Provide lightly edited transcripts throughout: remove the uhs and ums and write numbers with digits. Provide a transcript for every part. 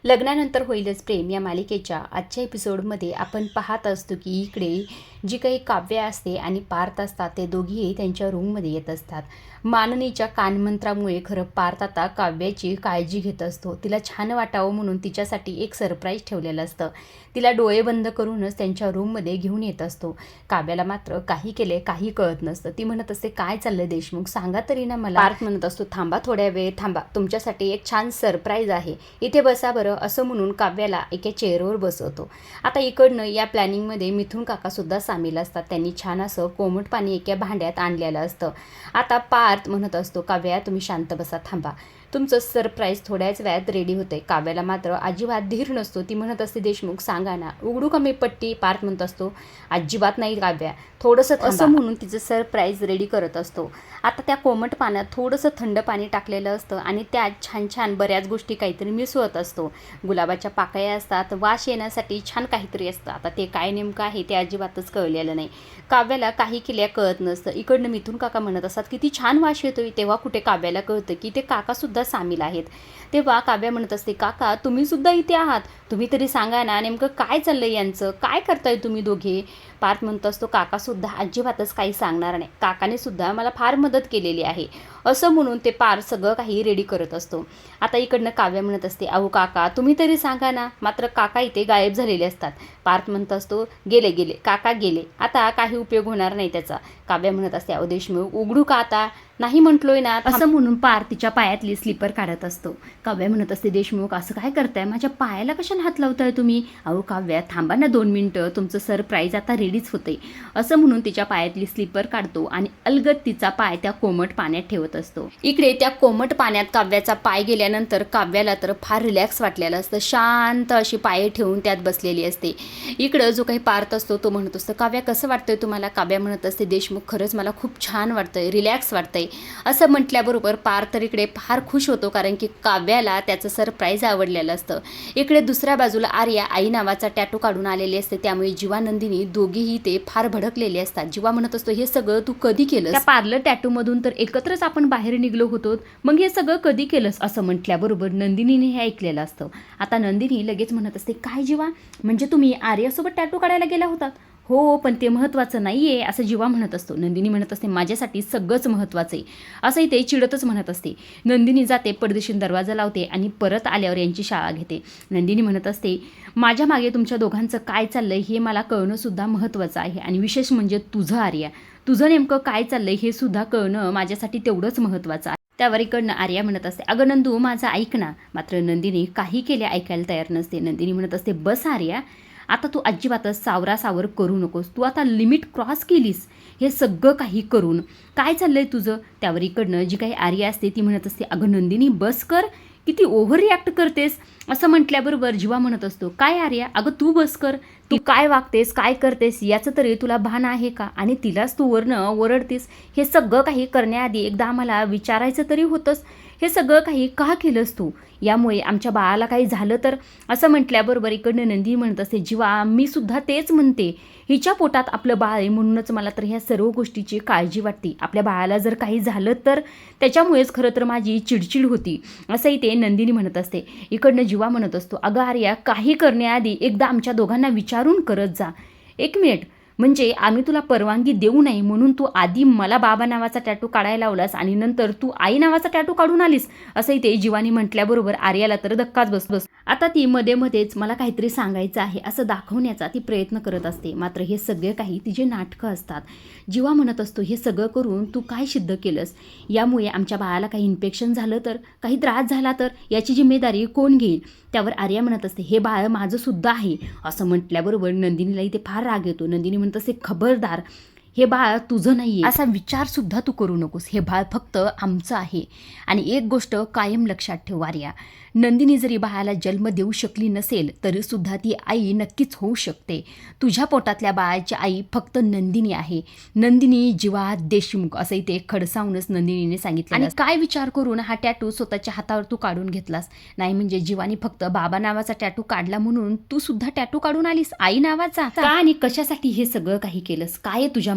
लग्नानंतर होईलच प्रेम या मालिकेच्या आजच्या एपिसोडमध्ये आपण पाहत असतो की इकडे जी काही काव्य असते आणि पार्थ असतात ते दोघेही त्यांच्या रूममध्ये येत असतात. माननीच्या कानमंत्रामुळे खरं पार्थ आता काव्याची काळजी घेत असतो. तिला छान वाटावं म्हणून तिच्यासाठी एक सरप्राईज ठेवलेलं असतं. तिला डोळे बंद करूनच त्यांच्या रूममध्ये घेऊन येत असतो. काव्याला मात्र काही केले काही कळत नसतं. ती म्हणत असते, काय चाललं देशमुख, सांगा तरी ना मला. पार्थ म्हणत असतो, थांबा थोड्या वेळ थांबा, तुमच्यासाठी एक छान सरप्राईज आहे, इथे बसा बरं, असं म्हणून काव्याला एका चेअरवर बसवतो. आता इकडनं या प्लॅनिंगमध्ये मिथुन काकासुद्धा सामील असतात. त्यांनी छान असं कोमट पाणी एका भांड्यात आणलेलं असतं. आता पार्थ म्हणत असतो, काव्या तुम्ही शांत बसा, थांबा, तुमचं सरप्राईज थोड्याच वेळात रेडी होतंय. काव्याला मात्र अजिबात धीर नसतो. ती म्हणत असते, देशमुख सांगा ना, उघडू का मी पट्टी. पार्थ म्हणत असतो, अजिबात नाही काव्या, थोडंसं असं म्हणून तिचं सरप्राईज रेडी करत असतो. आता त्या कोमट पाण्यात थोडंसं थंड पाणी टाकलेलं असतं आणि त्यात छान छान बऱ्याच गोष्टी काहीतरी मिसळत असतो. गुलाबाच्या पाकळ्या असतात, वास येण्यासाठी छान काहीतरी असतं. आता ते काय नेमकं आहे ते अजिबातच कळलेलं नाही. काव्याला काही केल्या कळत नसतं. इकडनं मिथुन काका म्हणत असतात, किती छान वास येतोय. तेव्हा कुठे काव्याला कळतं की ते काकासुद्धा सामील आहेत. तेव्हा काव्या म्हणत असते, काका तुम्ही सुद्धा इथे आहात, तुम्ही तरी सांगा ना नेमकं काय चाललंय यांचं, काय करताय तुम्ही दोघे. पार्थ म्हणत असतो, काकासुद्धा अजिबातच काही सांगणार नाही, काकाने सुद्धा मला फार मदत केलेली आहे, असं म्हणून ते पार्थ सगळं काही रेडी करत असतो. आता इकडनं काव्या म्हणत असते, अहो काका तुम्ही तरी सांगा ना. मात्र काका इथे गायब झालेले असतात. पार्थ म्हणत असतो, गेले गेले काका गेले, आता काही उपयोग होणार नाही त्याचा. काव्या म्हणत असते, अहो देशमुख उघडू का आता, नाही म्हटलोय ना, असं म्हणून पार्थ तिच्या पायातली स्लीपर काढत असतो. काव्या म्हणत असते, देशमुख असं काय करताय, माझ्या पायाला कशाला हात लावताय तुम्ही. अहो काव्या थांबा ना 2 मिनिटं, तुमचं सरप्राईज आता रेडीच होते, असं म्हणून तिच्या पायातली स्लीपर काढतो आणि अलगद तिचा पाय त्या कोमट पाण्यात ठेवत असतो. इकडे त्या कोमट पाण्यात काव्याचा पाय गेल्यानंतर काव्याला तर फार रिलॅक्स वाटलेलं असतं. शांत अशी पाय ठेवून त्यात बसलेली असते. इकडं जो काही पार्थ असतो तो म्हणत असतो, काव्या कसं वाटतंय तुम्हाला. काव्या म्हणत असते, देशमुख खरंच मला खूप छान वाटतंय, रिलॅक्स वाटतंय. असं म्हटल्याबरोबर पार्थ तर इकडे फार खुश होतो, कारण की काव्याला त्याचं सरप्राईज आवडलेलं असतं. इकडे दुसऱ्या बाजूला आर्या आई नावाचा टॅटू काढून आलेली असते. त्यामुळे जीवा नंदिनी दोघीही ते फार भडकलेले असतात. जीवा म्हणत असतो, हे सगळं तू कधी केलं. त्या पार्लर टॅटूमधून तर एकत्रच आपण बाहेर निघलो होतो, मग हे सगळं कधी केलंस, असं म्हटल्याबरोबर नंदिनीने हे ऐकलेलं असतं. आता नंदिनी लगेच म्हणत असते, काय जीवा, म्हणजे तुम्ही आर्यासोबत टॅटू काढायला गेला होतात. हो पण ते महत्त्वाचं नाही आहे, असं जीवा म्हणत असतो. नंदिनी म्हणत असते, माझ्यासाठी सगळंच महत्त्वाचं आहे, असंही ते चिडतच म्हणत असते. नंदिनी जाते, पडदेशीन दरवाजा लावते आणि परत आल्यावर यांची शाळा घेते. नंदिनी म्हणत असते, माझ्या मागे तुमच्या दोघांचं काय चाललंय हे मला कळणंसुद्धा महत्त्वाचं आहे, आणि विशेष म्हणजे तुझं आर्या, तुझं नेमकं काय चाललंय हे सुद्धा कळणं माझ्यासाठी तेवढंच महत्त्वाचं आहे. त्यावर इकडनं आर्या म्हणत असते, अगं नंदू माझं ऐक ना. मात्र नंदिनी काही केले ऐकायला तयार नसते. नंदिनी म्हणत असते, बस आर्या, आता तू अजिबातच सावरासावर करू नकोस, तू आता लिमिट क्रॉस केलीस हे सगळं काही करून, काय चाललंय तुझं. त्यावर इकडनं जी काही आर्या असते ती म्हणत असते, अगं नंदिनी बस कर, किती ओव्हर रिॲक्ट करतेस. असं म्हटल्याबरोबर जीवा म्हणत असतो, काय आर्या, अगं तू बस कर, तू काय वागतेस काय करतेस याचं तरी तुला भान आहे का, आणि तिलाच तू वरनं ओरडतेस. हे सगळं काही करण्याआधी एकदा आम्हाला विचारायचं तरी होतंस, हे सगळं काही का केलंस तू, यामुळे आमच्या बाळाला काही झालं तर. असं म्हटल्याबरोबर इकडनं नंदिनी म्हणत असते, जीवा मी सुद्धा तेच म्हणते, हिच्या पोटात आपलं बाळ आहे म्हणूनच मला तर ह्या सर्व गोष्टीची काळजी वाटते. आपल्या बाळाला जर काही झालं तर त्याच्यामुळेच खरं तर माझी चिडचिड होती, असंही ते नंदिनी म्हणत असते. इकडनं जीवा म्हणत असतो, अगं आर्या काही करण्याआधी एकदा आमच्या दोघांना विचारून करत जा. 1 मिनिट, म्हणजे आम्ही तुला परवानगी देऊ नये म्हणून तू आधी मला बाबा नावाचा टॅटू काढायला लावलास आणि नंतर तू आई नावाचा टॅटू काढून आलीस, असंही ते जीवानी म्हटल्याबरोबर आर्याला तर धक्काच बस. आता ती मध्येच मला काहीतरी सांगायचं आहे असं दाखवण्याचा ती प्रयत्न करत असते. मात्र हे सगळे काही तिचे नाटकं असतात. जीवा म्हणत असतो, हे सगळं करून तू काय सिद्ध केलंस, यामुळे आमच्या बाळाला काही इन्फेक्शन झालं तर, काही त्रास झाला तर याची जिम्मेदारी कोण घेईल. त्यावर आर्या म्हणत असते, हे बाळ माझं सुद्धा आहे. असं म्हटल्याबरोबर नंदिनीला इथे फार राग येतो. नंदिनी म्हणत असते, खबरदार, हे बाळ तुझं नाही आहे असा विचार सुद्धा तू करू नकोस, हे बाळ फक्त आमचं आहे. आणि एक गोष्ट कायम लक्षात ठेव आर्या, नंदिनी जरी बाळाला जन्म देऊ शकली नसेल तरी सुद्धा ती आई नक्कीच होऊ शकते. तुझ्या पोटातल्या बाळाची आई फक्त नंदिनी आहे, नंदिनी जीवा देशमुख, असंही ते खडसावूनच नंदिनीने सांगितलं. आणि काय विचार करून हा टॅटू स्वतःच्या हातावर तू काढून घेतलास, नाही म्हणजे जीवानी फक्त बाबा नावाचा टॅटू काढला म्हणून तू सुद्धा टॅटू काढून आलीस आई नावाचा का, आणि कशासाठी हे सगळं काही केलंस, काय तुझ्या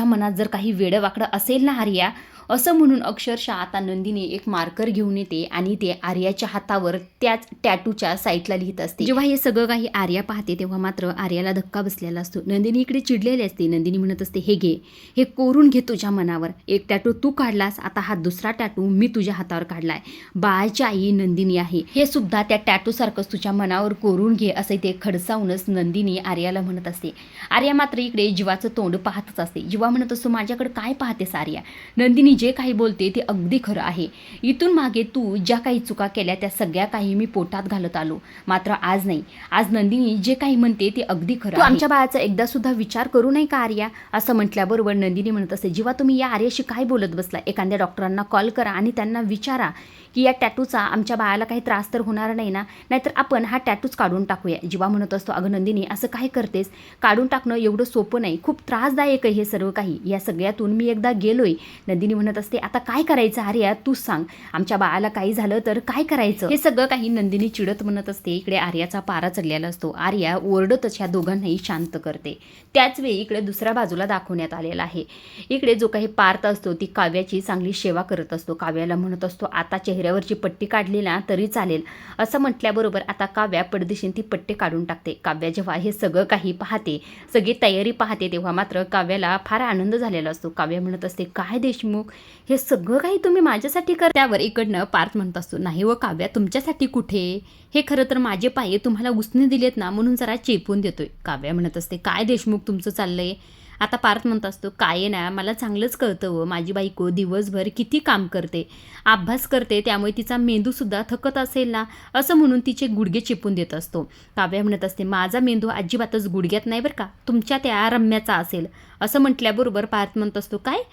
मनात जर काही वेडवाकडं असेल ना आर्या, असं म्हणून अक्षरशः आता नंदिनी एक मार्कर घेऊन येते आणि ते आर्याच्या हातावर त्याच टॅटूच्या साईडला लिहित असते. जेव्हा हे सगळं काही आर्या पाहते तेव्हा मात्र आर्याला धक्का बसलेला असतो. नंदिनी इकडे चिडलेली असते. नंदिनी म्हणत असते, हे घे, हे कोरून घे तुझ्या मनावर. एक टॅटू तू काढलास, आता हा दुसरा टॅटू मी तुझ्या हातावर काढलाय. बाळाची आई नंदिनी आहे, हे सुद्धा त्या टॅटू सारखंच तुझ्या मनावर कोरून घे, असे ते खडसावूनच नंदिनी आर्याला म्हणत असते. आर्या मात्र इकडे जीवाचं तोंड पाहतच असते. जीवा म्हणत असतो, माझ्याकडे काय पाहतेस आर्या? नंदिनी जे काही बोलते ते अगदी खरं आहे. इथून मागे तू ज्या काही चुका केल्या त्या सगळ्या काही मी पोटात घालत आलो, मात्र आज नाही. आज नंदिनी जे काही म्हणते ते अगदी खरं. तू आमच्या बाळाचा एकदा सुद्धा विचार करू नये का आर्या? असं म्हटल्याबरोबर नंदिनी म्हणत असते, जेव्हा तुम्ही या आर्याशी काय बोलत बसला? एखाद्या डॉक्टरांना कॉल करा आणि त्यांना विचारा की या टॅटूचा आमच्या बाळाला काही त्रास तर होणार नाही ना, नाहीतर आपण हा टॅटूच काढून टाकूया. जीवा म्हणत असतो, अगं नंदिनी असं काय करतेस? काढून टाकणं एवढं सोपं नाही, खूप त्रासदायक आहे हे सर्व काही. या सगळ्यातून मी एकदा गेलोय. नंदिनी म्हणत असते, आता काय करायचं आर्या तूच सांग, आमच्या बाळाला काही झालं तर काय करायचं? हे सगळं काही नंदिनी चिडत म्हणत असते. इकडे आर्याचा पारा चढलेला असतो. आर्या ओरडतच ह्या दोघांनाही शांत करते. त्याच वेळी इकडे दुसऱ्या बाजूला दाखवण्यात आलेला आहे. इकडे जो काही पार्थ असतो ती काव्याची चांगली सेवा करत असतो. काव्याला म्हणत असतो, आता चेहऱ्यावरची पट्टी काढली ना तरी चालेल. असं म्हटल्याबरोबर आता काव्या पडदेशीन ती पट्टी काढून टाकते. काव्या जेव्हा हे सगळं काही पाहते, सगळी तयारी पाहते, तेव्हा मात्र काव्याला फार आनंद झालेला असतो. काव्या म्हणत असते, काय देशमुख, हे सगळं काही तुम्ही माझ्यासाठी कर? त्यावर इकडनं पार्थ म्हणत असतो, नाही व काव्या, तुमच्यासाठी कुठे? हे खरं तर माझे पाये तुम्हाला उसने दिलेत ना, म्हणून जरा चेपून देतोय. काव्या म्हणत असते, काय देशमुख तुमचं चाललंय? आता पार्थ म्हणत असतो, काय ना, मला चांगलंच कळतं व माझी बायको दिवसभर किती काम करते, अभ्यास करते, त्यामुळे तिचा मेंदूसुद्धा थकत असेल ना, असं म्हणून तिचे गुडघे चिपून देत असतो. काव्या म्हणत असते, माझा मेंदू अजिबातच गुडघ्यात नाही बरं का, तुमच्या त्या रम्याचा असेल. असं म्हटल्याबरोबर पार्थ म्हणत असतो, काय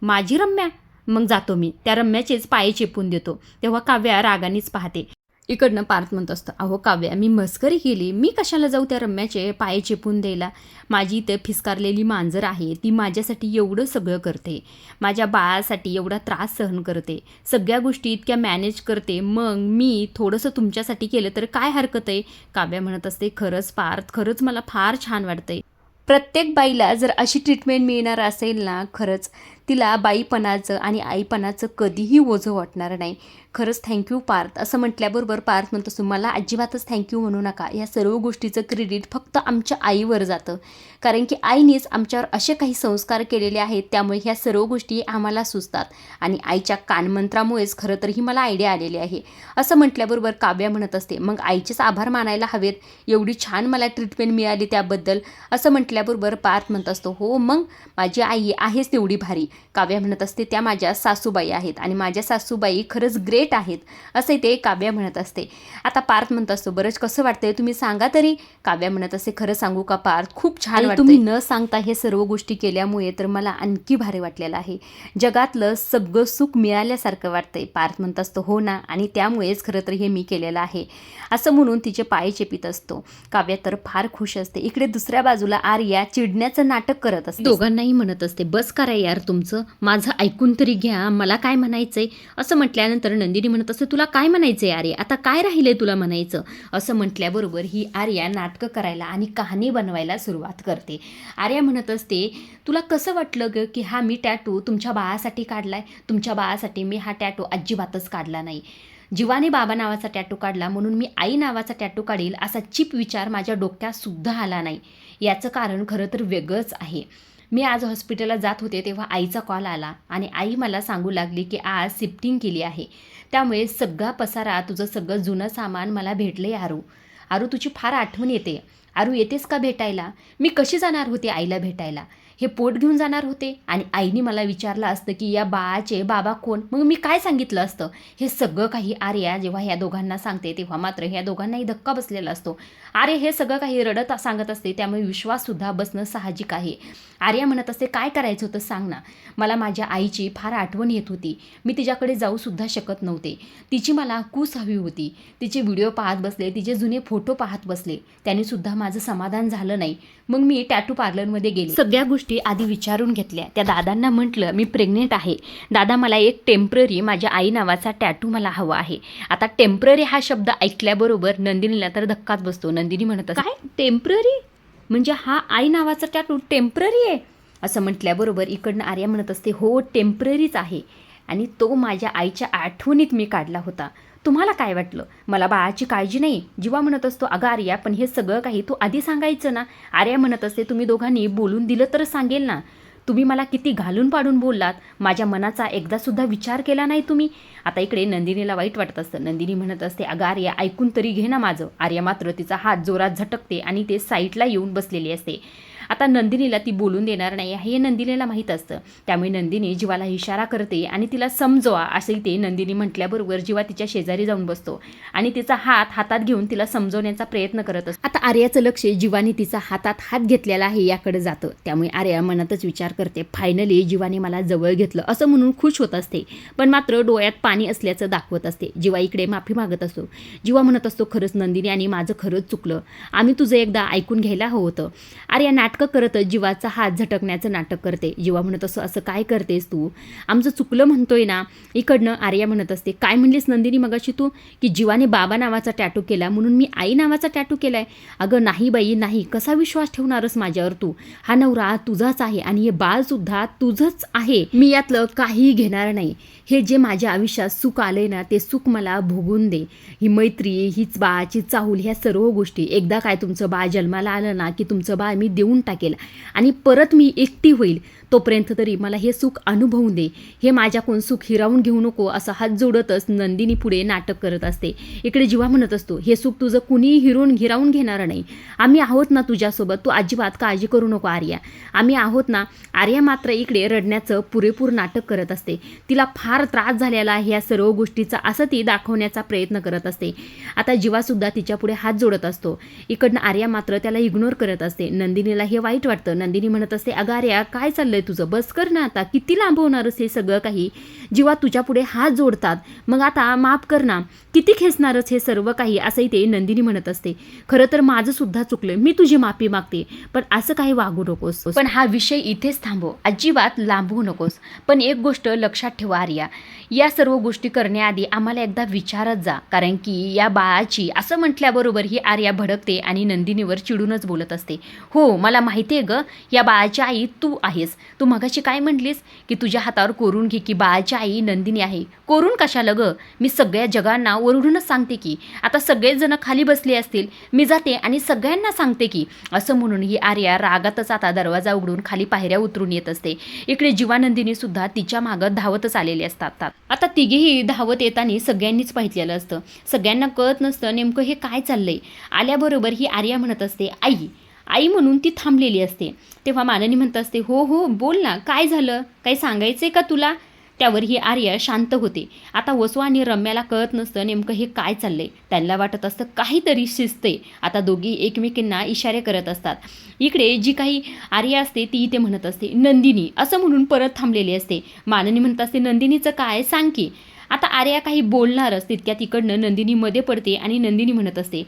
माझी रम्या? मग जातो मी त्या रम्याचेच पाय चिपून देतो. तेव्हा काव्या रागानेच पाहते. इकडनं पार्थ म्हणत असतं, अहो काव्या, मी मस्करी केली, मी कशाला जाऊ त्या रम्याचे पाय चेपून द्यायला? माझी इथे फिसकारलेली मांजर आहे, ती माझ्यासाठी एवढं सगळं करते, माझ्या बाळासाठी एवढा त्रास सहन करते, सगळ्या गोष्टी इतक्या मॅनेज करते, मग मी थोडंसं तुमच्यासाठी केलं तर काय हरकत आहे? काव्या म्हणत असते, खरंच पार्थ, खरंच मला फार छान वाटतंय. प्रत्येक बाईला जर अशी ट्रीटमेंट मिळणार असेल ना, खरंच तिला बाईपणाचं आणि आईपणाचं कधीही ओझं वाटणार नाही. खरंच थँक्यू पार्थ. असं म्हटल्याबरोबर पार्थ म्हणत असतो, मला अजिबातच थँक्यू म्हणू नका, या सर्व गोष्टीचं क्रेडिट फक्त आमच्या आईवर जातं, कारण की आईनेच आमच्यावर असे काही संस्कार केलेले आहेत, त्यामुळे ह्या सर्व गोष्टी आम्हाला सुचतात आणि आईच्या कानमंत्रामुळेच खरं तर ही मला आयडिया आलेली आहे. असं म्हटल्याबरोबर काव्या म्हणत असते, मग आईचेच आभार मानायला हवेत, एवढी छान मला ट्रीटमेंट मिळाली त्याबद्दल. असं म्हटल्याबरोबर पार्थ म्हणत असतो, हो मग माझी आई आहेच तेवढी भारी. काव्या म्हणत असते, त्या माझ्या सासूबाई आहेत आणि माझ्या सासूबाई खरंच ग्रेट आहेत, असे ते काव्या म्हणत असते. आता पार्थ म्हणत असतो, बरंच कसं वाटतंय तुम्ही सांगा तरी? काव्या म्हणत असते, खरं सांगू का पार्थ, खूप छान वाटतंय. तुम्ही न सांगता हे सर्व गोष्टी केल्यामुळे तर मला आणखी भारी वाटलेलं आहे, जगातलं सगळं सुख मिळाल्यासारखं वाटतंय. पार्थ म्हणत असतो, हो ना, आणि त्यामुळेच खरं तर हे मी केलेलं आहे, असं म्हणून तिचे पाय चेपीत असतो. काव्या तर फार खुश असते. इकडे दुसऱ्या बाजूला आर्या चिडण्याचं नाटक करत असते. दोघांनाही म्हणत असते, बस करा यार तुमचं, माझं ऐकून तरी घ्या, मला काय म्हणायचंय. असं म्हटल्यानंतर नंदिनी म्हणत असते, तुला काय म्हणायचंय आर्या, आता काय राहिलंय तुला म्हणायचं? असं म्हटल्याबरोबर ही आर्या नाटकं करायला आणि कहाणी बनवायला सुरुवात करते. आर्या म्हणत असते, तुला कसं वाटलं ग की हा मी टॅटू तुमच्या बाळासाठी काढलाय? तुमच्या बाळासाठी मी हा टॅटू अजिबातच काढला नाही. जीवाने बाबा नावाचा टॅटू काढला, म्हणून मी आई नावाचा टॅटू काढील असा चीप विचार माझ्या डोक्यात सुद्धा आला नाही. याचं कारण खरं तर वेगळंच आहे. मी आज हॉस्पिटलला जात होते तेव्हा आईचा कॉल आला आणि आई मला सांगू लागली की आज शिफ्टिंग केली आहे, त्यामुळे सगळा पसारा, तुझं सगळं जुनं सामान मला भेटले. आरू तुझी फार आठवण येते. आरू येतेस का भेटायला? मी कशी जाणार होते आईला भेटायला? हे पोट घेऊन जाणार होते आणि आईने मला विचारलं असतं की या बाळाचे बाबा कोण, मग मी काय सांगितलं असतं? हे सगळं काही आर्या जेव्हा ह्या दोघांना सांगते तेव्हा मात्र ह्या दोघांनाही धक्का बसलेला असतो. आर्या हे सगळं काही रडत सांगत असते, त्यामुळे विश्वाससुद्धा बसणं साहजिक आहे. आर्या म्हणत असते, काय करायचं होतं सांग ना, मला माझ्या आईची फार आठवण येत होती, मी तिच्याकडे जाऊसुद्धा शकत नव्हते, तिची मला कूस हवी होती, तिचे व्हिडिओ पाहत बसले, तिचे जुने फोटो पाहत बसले, त्यानेसुद्धा माझं समाधान झालं नाही. मग मी टॅटू पार्लरमध्ये गेले, सगळ्या गोष्टी आधी विचारून घेतल्या. त्या दादांना म्हटलं मी प्रेग्नेंट आहे, दादा मला एक टेम्पररी माझ्या आई नावाचा टॅटू मला हवा आहे. आता टेम्पररी हा शब्द ऐकल्याबरोबर नंदिनीला तर धक्काच बसतो. नंदिनी म्हणत, काय टेम्पररी म्हणजे हा आई नावाचा टॅटू टेम्पररी आहे? असं म्हटल्याबरोबर इकडनं आर्या म्हणत असते, हो टेम्पररीच आहे. आणि तो माझ्या आईच्या आठवणीत मी काढला होता. तुम्हाला काय वाटलं? मला बाळाची काळजी नाही? जीवा म्हणत असतो, अगं आर्या, पण हे सगळं काही तू आधी सांगायचं ना. आर्या म्हणत असते, तुम्ही दोघांनी बोलून दिलं तर सांगेल ना. तुम्ही मला किती घालून पाडून बोललात, माझ्या मनाचा एकदासुद्धा विचार केला नाही तुम्ही. आता इकडे नंदिनीला वाईट वाटत असतं. नंदिनी म्हणत असते, अगं आर्या, ऐकून तरी घे ना माझं. आर्या मात्र तिचा हात जोरात झटकते आणि ते साईडला येऊन बसलेली असते. आता नंदिनीला ती बोलून देणार नाही हे नंदिनीला माहीत असतं. त्यामुळे नंदिनी जीवाला इशारा करते आणि तिला समजवा असंही ते नंदिनी म्हटल्याबरोबर जीवा तिच्या शेजारी जाऊन बसतो आणि तिचा हात हातात घेऊन तिला समजवण्याचा प्रयत्न करत असतो. आता आर्याचं लक्ष जीवाने तिचा हातात हात घेतलेला आहे याकडे जातं. त्यामुळे आर्या मनातच विचार करते, फायनली जीवाने मला जवळ घेतलं असं म्हणून खुश होत असते. पण मात्र डोळ्यात पाणी असल्याचं दाखवत असते. जीवा इकडे माफी मागत असतो. जीवा म्हणत असतो, खरंच नंदिनी आणि माझं खरंच चुकलं. आम्ही तुझं एकदा ऐकून घ्यायला हवं होतं. आर्या नाटकं करत जीवाचा हात झटकण्याचं नाटक करते. जीवा म्हणत असं काय करतेस तू? आमचं चुकलं म्हणतोय ना. इकडनं आर्या म्हणत असते, काय म्हणलीस नंदिनी मगाशी तू? की जीवाने बाबा नावाचा टॅटू केला म्हणून मी आई नावाचा टॅटू केलाय? अगं नाही बाई नाही, कसा विश्वास ठेवणारच माझ्यावर तू? हा नवरा तुझाच आहे आणि हे बाळ सुद्धा तुझंच आहे. मी यातलं काहीही घेणार नाही. हे जे माझ्या आयुष्यात सुख आलंय ना, ते सुख मला भोगून दे. ही मैत्री, हीच बाळाची चाहूल, ह्या सर्व गोष्टी एकदा काय तुमचं बाळ जन्माला आलं ना, की तुमचं बाळ मी देऊन टाकेल आणि परत मी एकटी होईल. तोपर्यंत तरी मला हे सुख अनुभवून दे. हे माझ्याकडून सुख हिरावून घेऊ नको असं हात जोडतच नंदिनी पुढे नाटक करत असते. इकडे जीवा म्हणत असतो, हे सुख तुझं कुणीही हिरावून घेणार नाही. आम्ही आहोत ना तुझ्यासोबत, तू अजिबात काळजी करू नको आर्या, आम्ही आहोत ना. आर्या मात्र इकडे रडण्याचं पुरेपूर नाटक करत असते. तिला फार त्रास झालेला आहे या सर्व गोष्टीचा असं ती दाखवण्याचा प्रयत्न करत असते. आता जीवासुद्धा तिच्या पुढे हात जोडत असतो. इकडनं आर्या मात्र त्याला इग्नोर करत असते. नंदिनीला हे वाईट वाटतं. नंदिनी म्हणत असते, अगं आर्या, काय चाललंय तुझं? बस कर ना आता, किती लांबवणारच हे सगळं काही? जीवा तुझ्या पुढे हात जोडतात, मग आता माफ कर ना, किती खेचणारच हे सर्व काही? असंही ते नंदिनी म्हणत असते. खरं तर माझं सुद्धा चुकलं, मी तुझी माफी मागते, पण असं काही वागू नकोस. पण हा विषय इथेच थांबव, अजिबात लांबवू नकोस. पण एक गोष्ट लक्षात ठेवा आर्या, या सर्व गोष्टी करण्याआधी आम्हाला एकदा विचारत जा, कारण की या बाळाची असं म्हटल्याबरोबर ही आर्या भडकते आणि नंदिनीवर चिडूनच बोलत असते. हो मला माहिती आहे ग, या बाळाची आई तू आहेस. तू मगाशी काय म्हटलीस की तुझ्या हातावर कोरून घे की बाळाची आई नंदिनी आहे. कोरून कशाला ग? मी सगळ्या जगांना ओरडूनच सांगते की. आता सगळेच जण खाली बसले असतील, मी जाते आणि सगळ्यांना सांगते की. असं म्हणून ही आर्या रागातच आता दरवाजा उघडून खाली पायऱ्या उतरून येत असते. इकडे जीवानंदिनी सुद्धा तिच्या मागं धावतच आलेले असतात. आता तिघेही धावत येताना सगळ्यांनीच पाहिलेलं असतं. सगळ्यांना कळत नसतं नेमकं हे काय चाललंय. आल्याबरोबर ही आर्या म्हणत असते, आई आई म्हणून ती थांबलेली असते. तेव्हा माननी म्हणत असते, हो हो बोल ना, काय झालं, काही सांगायचंय का तुला? त्यावर ही आर्या शांत होते. आता वसू आणि रम्याला कळत नसतं नेमकं हे काय चाललंय. त्यांना वाटत असतं काहीतरी शिजते. आता दोघी एकमेकींना इशारे करत असतात. इकडे जी काही आर्या असते ती इथे म्हणत असते, नंदिनी असं म्हणून परत थांबलेली असते. माननी म्हणत असते, नंदिनीचं काय सांग की. आता आर्या काही बोलणारच तितक्या तिकडनं नंदिनी मध्ये पडते आणि नंदिनी म्हणत असते,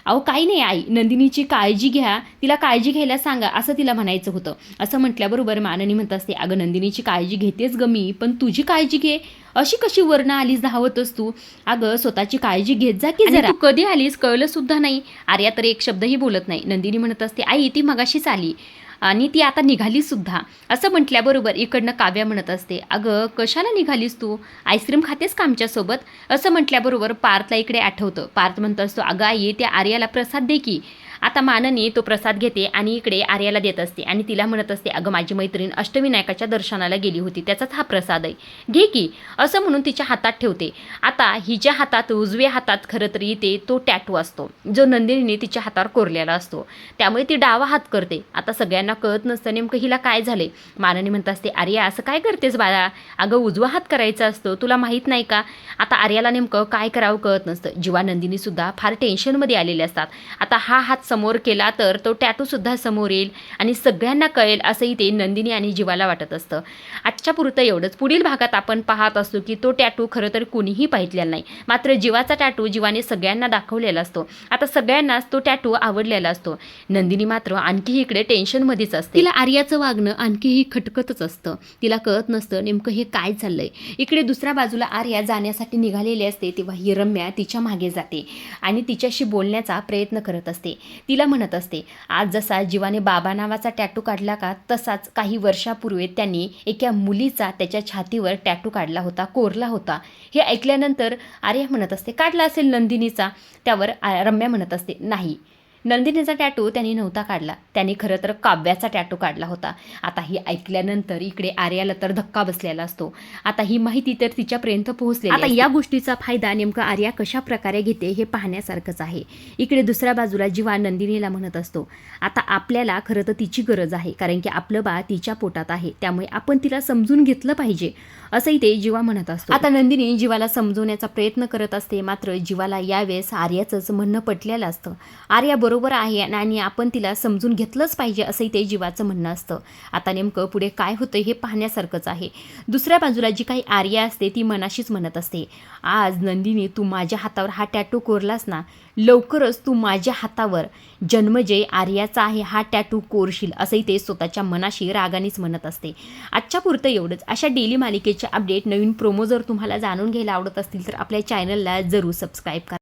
अहो काही नाही आई, नंदिनीची काळजी घ्या, तिला काळजी घ्यायला सांगा असं तिला म्हणायचं होतं. असं म्हटल्याबरोबर माननी म्हणत असते, अगं नंदिनीची काळजी घेतेच ग मी, पण तुझी काळजी घे. अशी कशी वरनं आलीस धावतच तू? अगं स्वतःची काळजी घेत जा की जरा. तू कधी आलीस कळलं सुद्धा नाही. आर्या तर एक शब्दही बोलत नाही. नंदिनी म्हणत असते, आई ती मगाशीच आली आणि ती आता निघाली सुद्धा. असं म्हटल्याबरोबर इकडनं काव्या म्हणत असते, अगं कशाला निघालीस तू? आईस्क्रीम खातेस का आमच्यासोबत? असं म्हटल्याबरोबर पार्थला इकडे आठवतं. पार्थ म्हणत असतो, अगं आई त्या आर्याला प्रसाद दे की. आता माननी तो प्रसाद घेते आणि इकडे आर्याला देत असते आणि तिला म्हणत असते, अगं माझी मैत्रीण अष्टविनायकाच्या दर्शनाला गेली होती, त्याचाच हा प्रसाद आहे, घे की. असं म्हणून तिच्या हातात ठेवते. आता हिच्या हातात उजव्या हातात खरं तरी ते तो टॅटू असतो जो नंदिनीने तिच्या हातावर कोरलेला असतो. त्यामुळे ती डावा हात करते. आता सगळ्यांना कळत नसतं नेमकं हिला काय झाले. माननी म्हणत असते, आर्या असं काय करतेस बाळा? अगं उजवा हात करायचा असतो, तुला माहीत नाही का? आता आर्याला नेमकं काय करावं कळत नसतं. जीवा नंदिनी सुद्धा फार टेन्शनमध्ये आलेले असतात. आता हा हात समोर केला तर तो टॅटू सुद्धा समोर येईल आणि सगळ्यांना कळेल असंही ते नंदिनी आणि जीवाला वाटत असतं. आजच्या पुरतं एवढंच. पुढील भागात आपण पाहत असतो की तो टॅटू खरं तर कुणीही पाहितलेला नाही, मात्र जीवाचा टॅटू जीवाने सगळ्यांना दाखवलेला असतो. आता सगळ्यांनाच तो टॅटू आवडलेला असतो. नंदिनी मात्र आणखी इकडे टेन्शनमध्येच असते. तिला आर्याचं वागणं आणखीही खटकतच असतं. तिला कळत नसतं नेमकं हे काय चाललंय. इकडे दुसऱ्या बाजूला आर्या जाण्यासाठी निघालेली असते तेव्हा ही रम्या तिच्या मागे जाते आणि तिच्याशी बोलण्याचा प्रयत्न करत असते. तिला म्हणत असते, आज जसा जीवाने बाबा नावाचा टॅटू काढला का, तसाच काही वर्षापूर्वी त्यांनी एका मुलीचा त्याच्या छातीवर टॅटू काढला होता, कोरला होता. हे ऐकल्यानंतर आर्या म्हणत असते, काढला असेल नंदिनीचा. त्यावर रम्या म्हणत असते, नाही, नंदिनीचा टॅटू त्यांनी नव्हता काढला, त्यांनी खरं तर काव्याचा टॅटू काढला होता. आता ही ऐकल्यानंतर इकडे आर्याला तर धक्का बसलेला असतो. आता ही माहिती तर तिच्यापर्यंत पोहोचलेली. आता या गोष्टीचा फायदा नेमका आर्या कशा प्रकारे घेते हे पाहण्यासारखंच आहे. इकडे दुसऱ्या बाजूला जीवा नंदिनीला म्हणत असतो, आता आपल्याला खरं तर तिची गरज आहे, कारण की आपलं बाळ तिच्या पोटात आहे, त्यामुळे आपण तिला समजून घेतलं पाहिजे, असंही ते जीवा म्हणत असतो. आता नंदिनी जीवाला समजवण्याचा प्रयत्न करत असते, मात्र जीवाला यावेळेस आर्याचंच म्हणणं पटलेलं असतं. आर्या बरोबर आहे आणि आपण तिला समजून घेतलंच पाहिजे, असंही ते जीवाचं म्हणणं असतं. आता नेमकं पुढे काय होतं हे पाहण्यासारखंच आहे. दुसऱ्या बाजूला जी काही आर्या असते ती मनाशीच म्हणत असते, आज नंदिनी तू माझ्या हातावर हा टॅटू कोरलास ना, लवकरच तू माझ्या हातावर जन्मजय आर्याचा आहे हा टॅटू कोरशील, असंही ते स्वतःच्या मनाशी रागानेच म्हणत असते. आजच्या पुरतं एवढंच. अशा डेली मालिकेचे अपडेट, नवीन प्रोमो जर तुम्हाला जाणून घ्यायला आवडत असतील तर आपल्या चॅनलला जरूर सबस्क्राईब करा.